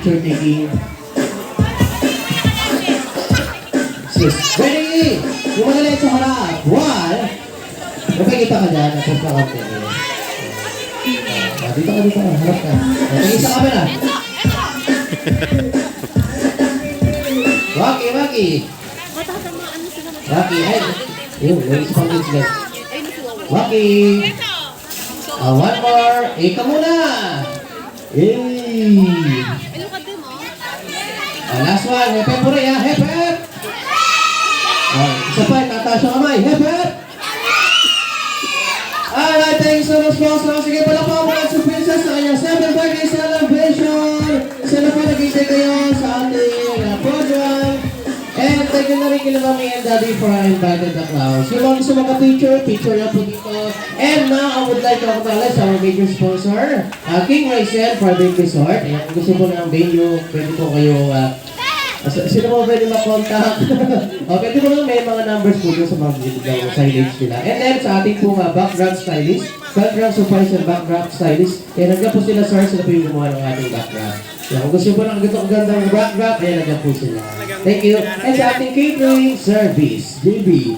picture taking. Sis, ready? Yung magaling sa harap. One. Nakikita ka dyan. Tapos na ka. Dito ka, dito ka. Harap ka. Tingin sa camera. Waki, Waki. Waki, ay. Yun, may isa pang dito sila. Waki. One more. Ika muna. Yay. Last one. Hep hep muna ya. Hep hep. Isa pa. Tataas yung kamay. Hep hep. Alright, thanks so much po. Sige pala po mga sa princess sa kanyang 7th birthday celebration. Sana po nag-intay kayo sa ating program. And thank you na rin kila Mami and Daddy for inviting the clowns. Yung mga gusto maka-picture, picture na po dito. And now, I would like to acknowledge our major sponsor, King Raisin Private Resort. Ayan, kung gusto po ng venue, pwede po kayo, sino po pwede makontak? Pwede po lang may mga numbers po dun sa mga signage nila. And then, sa ating po background stylist, background surprise and background stylist. Kaya nandiyan po sila, sir, sila po yung gumawa ng ating background. Kaya kung gusto po ng gandang background, kaya nandiyan po sila. Thank you. And sa ating catering service, JB.